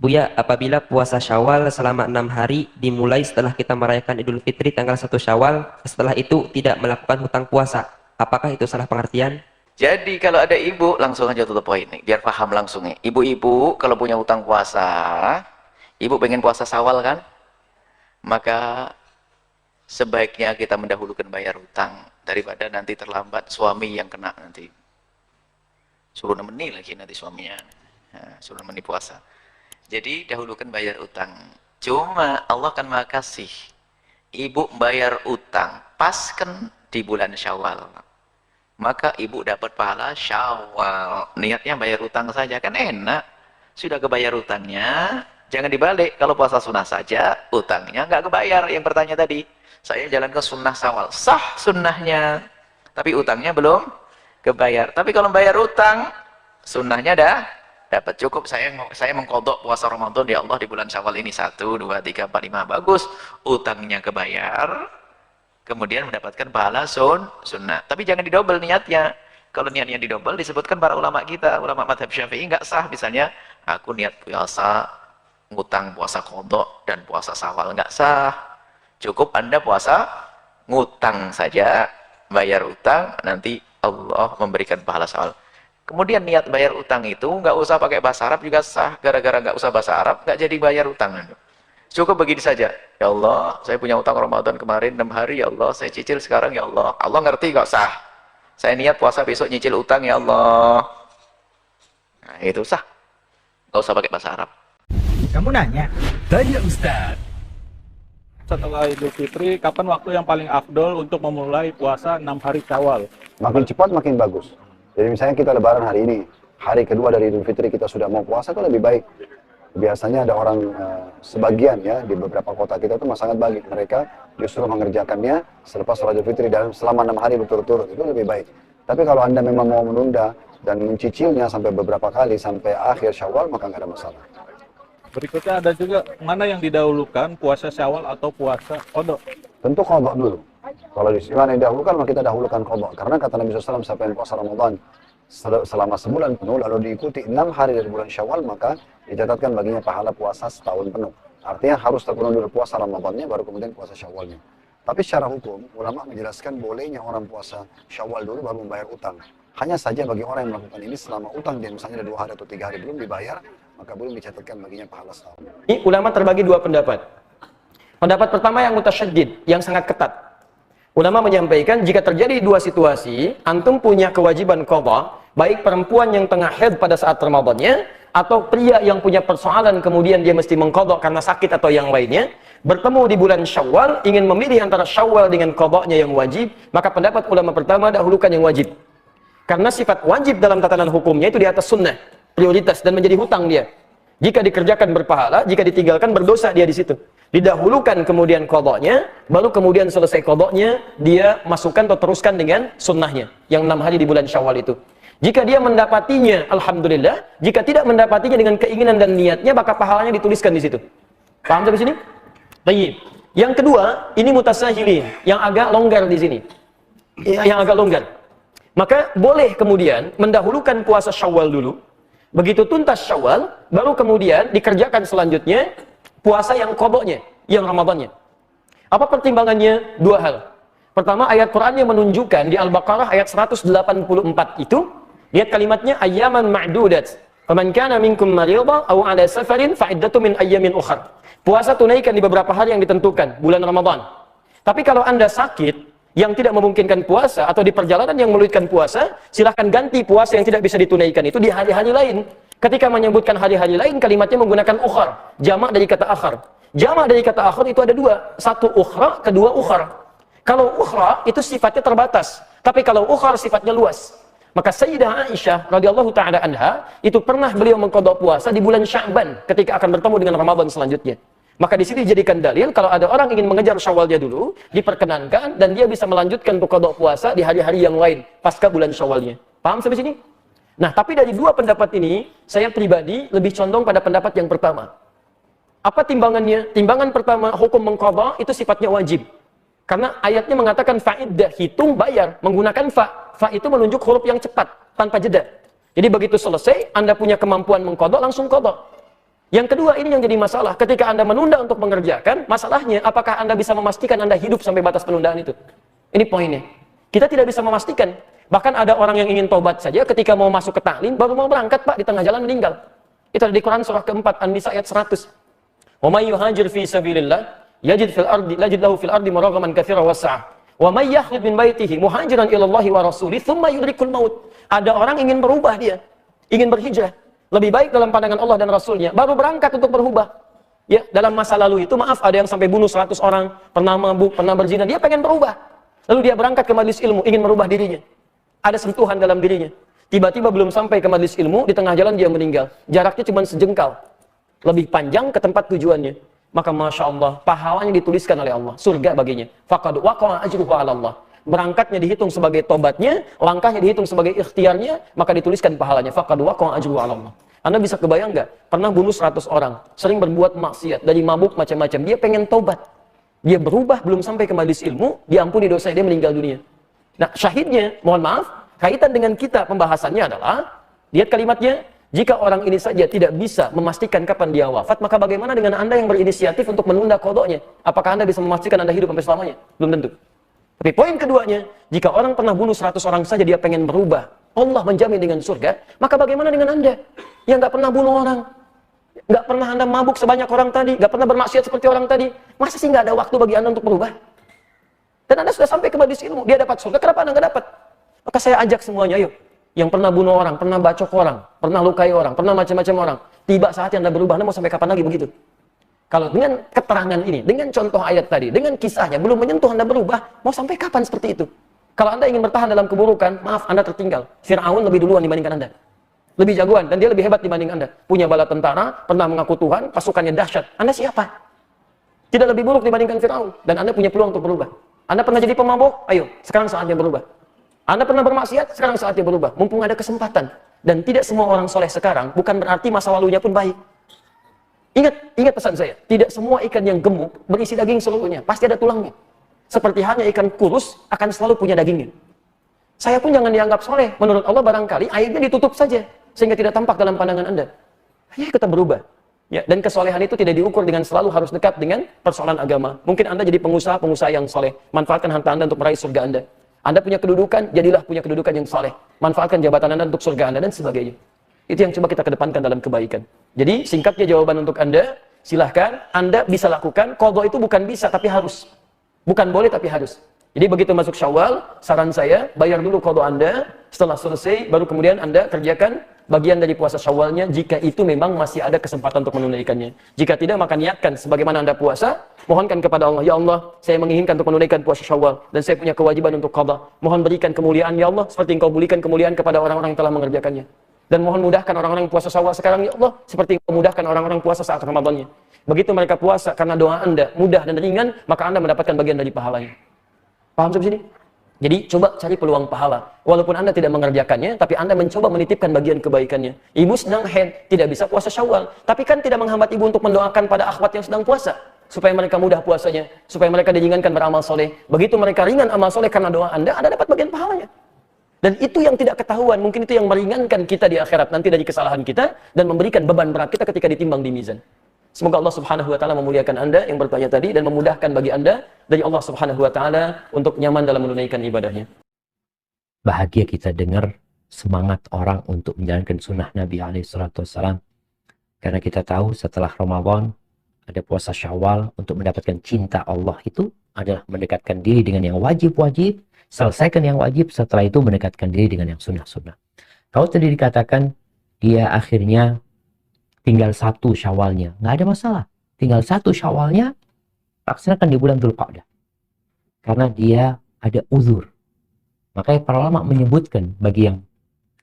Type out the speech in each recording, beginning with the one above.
Buya, apabila puasa Syawal selama 6 hari dimulai setelah kita merayakan Idul Fitri tanggal 1 Syawal, setelah itu tidak melakukan hutang puasa, apakah itu salah pengertian? Jadi kalau ada ibu, langsung aja tutup poin nih, biar paham langsung nih. Ibu-ibu kalau punya hutang puasa, ibu pengen puasa Syawal kan? Maka sebaiknya kita mendahulukan bayar hutang daripada nanti terlambat suami yang kena nanti. Suruh nemeni lagi nanti suaminya. Nah, suruh nemeni puasa. Jadi dahulukan bayar utang. Cuma Allah kan Maha Kasih. Ibu bayar utang pas kan di bulan Syawal. Maka ibu dapat pahala Syawal. Niatnya bayar utang saja kan enak. Sudah kebayar utangnya, jangan dibalik. Kalau puasa sunnah saja, utangnya nggak kebayar. Yang bertanya tadi, saya jalan ke sunnah Syawal. Sah sunnahnya, tapi utangnya belum kebayar. Tapi kalau bayar utang, sunnahnya dah dapat. Cukup saya mengkodok puasa Ramadan ya Allah di bulan Syawal ini 1, 2, 3, 4, 5 bagus, utangnya kebayar, kemudian mendapatkan pahala sunnah. Tapi jangan didobel niatnya. Kalau niatnya didobel, disebutkan para ulama kita, ulama madhab Syafi'i nggak sah. Misalnya aku niat puasa ngutang puasa kodok dan puasa Syawal, nggak sah. Cukup Anda puasa ngutang saja, bayar utang, nanti Allah memberikan pahala Syawal. Kemudian niat bayar utang itu nggak usah pakai bahasa Arab juga sah. Gara-gara nggak usah bahasa Arab, nggak jadi bayar utang. Cukup begini saja. Ya Allah, saya punya utang Ramadan kemarin 6 hari, ya Allah, saya cicil sekarang, ya Allah. Allah ngerti kok sah. Saya niat puasa besok nyicil utang, ya Allah. Nah, itu sah. Nggak usah pakai bahasa Arab. Kamu nanya? Tanya Ustaz. Setelah Idul Fitri, kapan waktu yang paling afdol untuk memulai puasa 6 hari Syawal? Makin cepat makin bagus. Jadi misalnya kita lebaran hari ini, hari kedua dari Idul Fitri kita sudah mau puasa, itu lebih baik. Biasanya ada orang sebagian ya di beberapa kota kita itu sangat baik, mereka justru mengerjakannya selepas sholat Idul Fitri dalam selama 6 hari berturut-turut, itu lebih baik. Tapi kalau Anda memang mau menunda dan mencicilnya sampai beberapa kali sampai akhir Syawal, maka nggak ada masalah. Berikutnya ada juga, mana yang didahulukan, puasa Syawal atau puasa Qadha? Tentu qadha dulu. Kalau di mana yang didahulukan, maka kita dahulukan qadha. Karena kata Nabi SAW, siapa yang puasa Ramadan selama sebulan penuh, lalu diikuti 6 hari dari bulan Syawal, maka dicatatkan baginya pahala puasa setahun penuh. Artinya harus terpenuhi dulu puasa Ramadannya, baru kemudian puasa Syawalnya. Tapi secara hukum, ulama menjelaskan bolehnya orang puasa Syawal dulu baru membayar utang. Hanya saja bagi orang yang melakukan ini selama utang dia misalnya ada 2 hari atau 3 hari belum dibayar, maka belum dicatatkan baginya pahala setahun. Ini ulama terbagi 2 pendapat. Pendapat pertama yang mutasyaddid, yang sangat ketat. Ulama menyampaikan jika terjadi 2 situasi, antum punya kewajiban qadha, baik perempuan yang tengah haid pada saat Ramadannya, atau pria yang punya persoalan kemudian dia mesti mengqadha karena sakit atau yang lainnya, bertemu di bulan Syawal, ingin memilih antara Syawal dengan qadhanya yang wajib, maka pendapat ulama pertama dahulukan yang wajib. Karena sifat wajib dalam tatanan hukumnya itu di atas sunnah, prioritas, dan menjadi hutang dia. Jika dikerjakan berpahala, jika ditinggalkan berdosa dia di situ. Didahulukan kemudian qadhanya, baru kemudian selesai qadhanya, dia masukkan atau teruskan dengan sunnahnya, yang 6 hari di bulan Syawal itu. Jika dia mendapatinya, alhamdulillah. Jika tidak mendapatinya dengan keinginan dan niatnya, maka pahalanya dituliskan di situ. Paham sampai sini? Baik. Yang kedua, ini mutasahilin, yang agak longgar di sini. Yang agak longgar. Maka boleh kemudian mendahulukan puasa Syawal dulu. Begitu tuntas Syawal, baru kemudian dikerjakan selanjutnya puasa yang qadhanya, yang Ramadannya. Apa pertimbangannya? 2 hal. Pertama, ayat Quran yang menunjukkan di Al-Baqarah ayat 184 itu, lihat kalimatnya ayyaman ma'dudat. Faman kana minkum maridha aw 'ala safarin fa iddatu min ayyamin ukhra. Puasa tunaikan di beberapa hari yang ditentukan, bulan Ramadan. Tapi kalau Anda sakit yang tidak memungkinkan puasa atau di perjalanan yang menyulitkan puasa, silahkan ganti puasa yang tidak bisa ditunaikan itu di hari-hari lain. Ketika menyebutkan hari-hari lain, kalimatnya menggunakan ukhar, jamak dari kata akhar. Jamak dari kata akhar itu ada 2, satu ukhra, kedua ukhar. Kalau ukhra itu sifatnya terbatas, tapi kalau ukhar sifatnya luas. Maka Sayyidah Aisyah radhiyallahu taala anha itu pernah beliau mengqadha puasa di bulan Sya'ban ketika akan bertemu dengan Ramadan selanjutnya. Maka di sini dijadikan dalil kalau ada orang ingin mengejar Syawalnya dulu, diperkenankan dan dia bisa melanjutkan untuk qadha puasa di hari-hari yang lain pasca bulan Syawalnya. Paham sampai sini? Nah, tapi dari 2 pendapat ini, saya pribadi lebih condong pada pendapat yang pertama. Apa timbangannya? Timbangan pertama, hukum mengqadha itu sifatnya wajib. Karena ayatnya mengatakan fa'iddah, hitung bayar menggunakan fa. Fa itu menunjuk huruf yang cepat tanpa jeda. Jadi begitu selesai, Anda punya kemampuan mengqadha, langsung qadha. Yang kedua, ini yang jadi masalah. Ketika Anda menunda untuk mengerjakan, masalahnya apakah Anda bisa memastikan Anda hidup sampai batas penundaan itu? Ini poinnya. Kita tidak bisa memastikan. Bahkan ada orang yang ingin tobat saja ketika mau masuk ke taklim, baru mau berangkat, Pak, di tengah jalan meninggal. Itu ada di Quran surah keempat, An-Nisa ayat 100. Wa may yuhajir fi sabilillah yajid lahu fil ardi maragaman katsiran was'ah. Wa may yakhruj min baitihi muhajiran ila Allah wa rasulih tsumma yudrikul maut. Ada orang ingin berubah dia, ingin berhijrah. Lebih baik dalam pandangan Allah dan Rasulnya, baru berangkat untuk berubah. Ya, dalam masa lalu itu, maaf, ada yang sampai bunuh 100 orang, pernah mabuk, pernah berzina, dia pengen berubah. Lalu dia berangkat ke majelis ilmu, ingin merubah dirinya. Ada sentuhan dalam dirinya. Tiba-tiba belum sampai ke majelis ilmu, di tengah jalan dia meninggal. Jaraknya cuma sejengkal. Lebih panjang ke tempat tujuannya. Maka Masya Allah, pahalanya dituliskan oleh Allah. Surga baginya. Faqad waqa'a ajruhu 'ala Allah. Berangkatnya dihitung sebagai tobatnya, langkahnya dihitung sebagai ikhtiarnya, maka dituliskan pahalanya. Faqad waqa'a ajruhu 'ala Allah. Anda bisa kebayang nggak? Pernah bunuh 100 orang, sering berbuat maksiat, dari mabuk macam-macam. Dia pengen tobat. Dia berubah, belum sampai ke majelis ilmu, diampuni dosa, dia meninggal dunia. Nah, syahidnya, mohon maaf, kaitan dengan kita pembahasannya adalah, lihat kalimatnya, jika orang ini saja tidak bisa memastikan kapan dia wafat, maka bagaimana dengan Anda yang berinisiatif untuk menunda qadanya? Apakah Anda bisa memastikan Anda hidup sampai selamanya? Belum tentu. Tapi poin keduanya, jika orang pernah bunuh 100 orang saja dia pengen berubah, Allah menjamin dengan surga, maka bagaimana dengan Anda yang nggak pernah bunuh orang? Nggak pernah Anda mabuk sebanyak orang tadi, nggak pernah bermaksiat seperti orang tadi, masa sih nggak ada waktu bagi Anda untuk berubah? Dan Anda sudah sampai ke majelis ilmu, dia dapat surga, kenapa Anda nggak dapat? Maka saya ajak semuanya, yuk, yang pernah bunuh orang, pernah bacok orang, pernah lukai orang, pernah macam-macam orang, tiba saatnya Anda berubah, Anda mau sampai kapan lagi begitu? Kalau dengan keterangan ini, dengan contoh ayat tadi, dengan kisahnya, belum menyentuh Anda berubah, mau sampai kapan seperti itu? Kalau Anda ingin bertahan dalam keburukan, maaf, Anda tertinggal. Fir'aun lebih duluan dibandingkan Anda. Lebih jagoan, dan dia lebih hebat dibanding Anda. Punya bala tentara, pernah mengaku Tuhan, pasukannya dahsyat. Anda siapa? Tidak lebih buruk dibandingkan Fir'aun. Dan Anda punya peluang untuk berubah. Anda pernah jadi pemabuk? Ayo, sekarang saatnya berubah. Anda pernah bermaksiat? Sekarang saatnya berubah. Mumpung ada kesempatan. Dan tidak semua orang soleh sekarang, bukan berarti masa lalunya pun baik. Ingat pesan saya, tidak semua ikan yang gemuk berisi daging seluruhnya, pasti ada tulangnya. Seperti halnya ikan kurus akan selalu punya dagingnya. Saya pun jangan dianggap soleh, menurut Allah barangkali airnya ditutup saja, sehingga tidak tampak dalam pandangan Anda. Hanya kita berubah. Ya, dan kesolehan itu tidak diukur dengan selalu harus dekat dengan persoalan agama. Mungkin Anda jadi pengusaha yang soleh, manfaatkan harta Anda untuk meraih surga Anda. Anda punya kedudukan, jadilah punya kedudukan yang soleh. Manfaatkan jabatan Anda untuk surga Anda, dan sebagainya. Itu yang coba kita kedepankan dalam kebaikan. Jadi singkatnya jawaban untuk Anda, silahkan Anda bisa lakukan. Qadha itu bukan bisa tapi harus. Bukan boleh tapi harus. Jadi begitu masuk Syawal, saran saya bayar dulu qadha Anda, setelah selesai baru kemudian Anda kerjakan bagian dari puasa Syawalnya jika itu memang masih ada kesempatan untuk menunaikannya. Jika tidak, maka niatkan sebagaimana Anda puasa, mohonkan kepada Allah, ya Allah, saya menginginkan untuk menunaikan puasa Syawal dan saya punya kewajiban untuk qadha. Mohon berikan kemuliaan ya Allah seperti Engkau berikan kemuliaan kepada orang-orang yang telah mengerjakannya. Dan mohon mudahkan orang-orang yang puasa Syawal sekarang ya Allah seperti memudahkan orang-orang puasa saat Ramadannya. Begitu mereka puasa karena doa Anda mudah dan ringan, maka Anda mendapatkan bagian dari pahalanya. Paham sampai sini? Jadi coba cari peluang pahala. Walaupun Anda tidak mengerjakannya, tapi Anda mencoba menitipkan bagian kebaikannya. Ibu sedang haid, tidak bisa puasa Syawal, tapi kan tidak menghambat ibu untuk mendoakan pada akhwat yang sedang puasa supaya mereka mudah puasanya, supaya mereka diringankan beramal soleh. Begitu mereka ringan amal soleh karena doa Anda dapat bagian pahalanya. Dan itu yang tidak ketahuan, mungkin itu yang meringankan kita di akhirat nanti dari kesalahan kita dan memberikan beban berat kita ketika ditimbang di mizan. Semoga Allah Subhanahu wa taala memuliakan Anda yang bertanya tadi dan memudahkan bagi Anda dari Allah Subhanahu wa taala untuk nyaman dalam menunaikan ibadahnya. Bahagia kita dengar semangat orang untuk menjalankan sunnah Nabi SAW. Karena kita tahu setelah Ramadan ada puasa Syawal, untuk mendapatkan cinta Allah itu adalah mendekatkan diri dengan yang wajib-wajib, selesaikan yang wajib, setelah itu mendekatkan diri dengan yang sunnah-sunnah. Kalau tadi dikatakan dia akhirnya tinggal 1 Syawalnya, nggak ada masalah. Tinggal 1 Syawalnya, laksanakan di bulan Dzulqa'dah. Karena dia ada uzur. Makanya para ulama menyebutkan bagi yang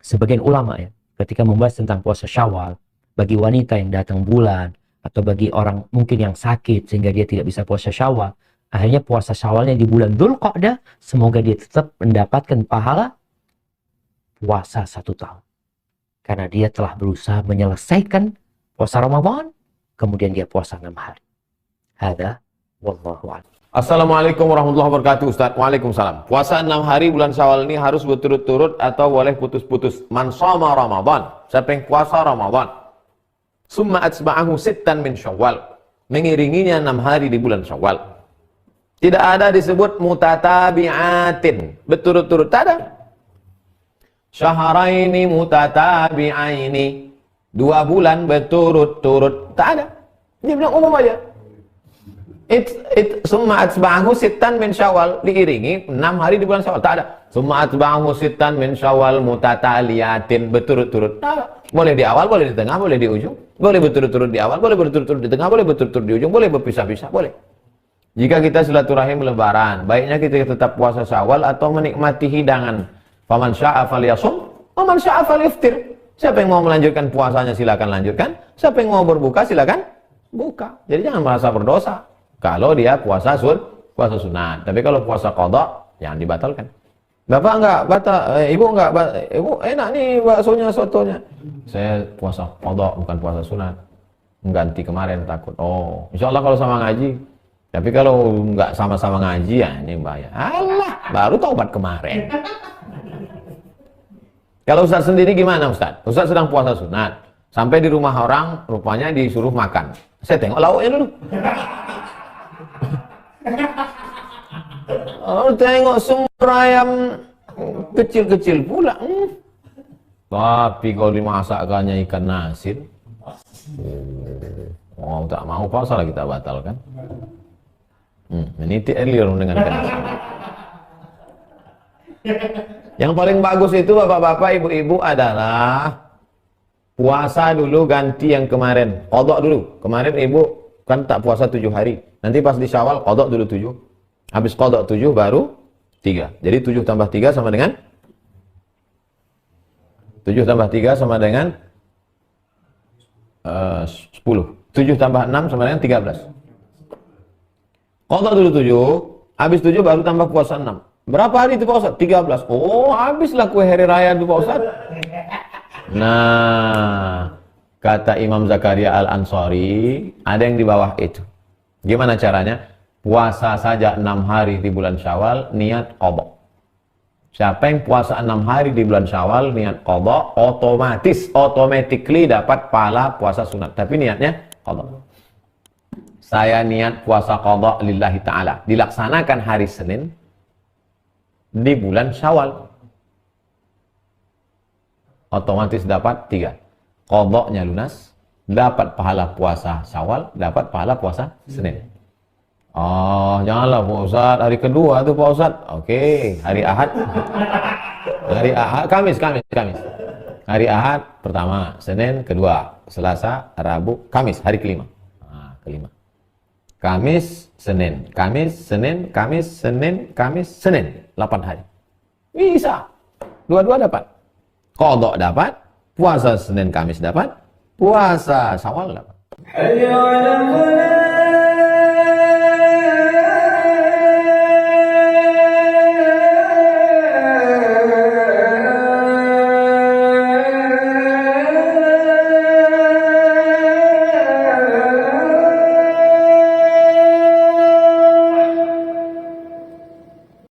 sebagian ulama ya, ketika membahas tentang puasa Syawal, bagi wanita yang datang bulan atau bagi orang mungkin yang sakit sehingga dia tidak bisa puasa Syawal, akhirnya puasa Syawalnya di bulan Dzulqa'dah, semoga dia tetap mendapatkan pahala puasa 1 tahun. Karena dia telah berusaha menyelesaikan puasa Ramadan, kemudian dia puasa 6 hari. Hada wallahu a'lam. Assalamualaikum warahmatullahi wabarakatuh, Ustaz. Waalaikumsalam. Puasa 6 hari bulan Syawal ini harus berturut-turut atau boleh putus-putus? Man shoma Ramadan. Siapa yang puasa Ramadan Summa atba'ahu sittan min Syawal. Mengiringinya 6 hari di bulan Syawal. Tidak ada disebut mutatabi'atin, berturut-turut, tak ada. Syahraini mutatabi'aini, 2 bulan berturut-turut, tak ada. Dia bilang umum aja. Summa atba'ahu sittan min Syawal, diiringi 6 hari di bulan Syawal, tak ada. Summa atba'ahu sittan min Syawal mutataliyatin, berturut-turut, tak ada. Boleh di awal, boleh di tengah, boleh di ujung. Boleh berturut-turut di awal, boleh berturut-turut di tengah, boleh berturut-turut di ujung, boleh berpisah-pisah, boleh. Jika kita silaturahim lebaran, baiknya kita tetap puasa Syawal atau menikmati hidangan. Faman sya'a falyasum, waman sya'a falyaftir. Siapa yang mau melanjutkan puasanya silakan lanjutkan, siapa yang mau berbuka silakan buka. Jadi jangan merasa berdosa kalau dia puasa sunat. Tapi kalau puasa qadha jangan dibatalkan. Bapak enggak batal, ibu enggak, ibu enak nih baksonya, sotonya. Saya puasa qadha bukan puasa sunat. Mengganti kemarin takut. Oh, insyaallah kalau sama ngaji. Tapi kalau enggak sama-sama ngaji ya ini bahaya. Alah, baru taubat kemarin. Kalau Ustaz sendiri gimana Ustaz? Ustaz sedang puasa sunat. Sampai di rumah orang, rupanya disuruh makan. Saya tengok lauknya dulu. Oh, tengok sumber ayam kecil-kecil pula. Tapi kalau dimasakkannya ikan asin, oh tak mau puasa lah kita batalkan. Meniti earlier dengan ikan asin. Yang paling bagus itu bapak-bapak, ibu-ibu adalah puasa dulu ganti yang kemarin. Qadha dulu. Kemarin ibu kan tak puasa 7 hari. Nanti pas di Syawal qadha dulu 7. Habis qadha 7 baru 3. Jadi 7 tambah 3 sama dengan 7 tambah 3 sama dengan 10. 7 tambah 6 sama dengan 13. Qadha dulu 7, habis 7 baru tambah puasa 6. Berapa hari itu Pak Ustaz? 13. Oh, habislah kue hari raya itu Pak Ustaz. Nah, kata Imam Zakaria Al-Ansari, ada yang di bawah itu. Gimana caranya? Puasa saja 6 hari di bulan Syawal, niat qadha. Siapa yang puasa 6 hari di bulan Syawal, niat qadha, automatically dapat pahala puasa sunat. Tapi niatnya qadha. Saya niat puasa qadha lillahi ta'ala. Dilaksanakan hari Senin di bulan Syawal. Otomatis dapat 3. Qadha-nya lunas, dapat pahala puasa Syawal, dapat pahala puasa Senin. Oh, janganlah Pak Ustaz, hari kedua tuh Pak Ustaz. Oke, hari Ahad. Hari Ahad, Kamis. Hari Ahad pertama, Senin kedua, Selasa, Rabu, Kamis, hari kelima. Nah, kelima. Kamis, Senin, Kamis, Senin, Kamis, Senin, Kamis, Senin. 8 hari. Bisa. Dua-dua dapat. Qadha dapat, puasa Senin Kamis dapat, puasa Syawal dapat.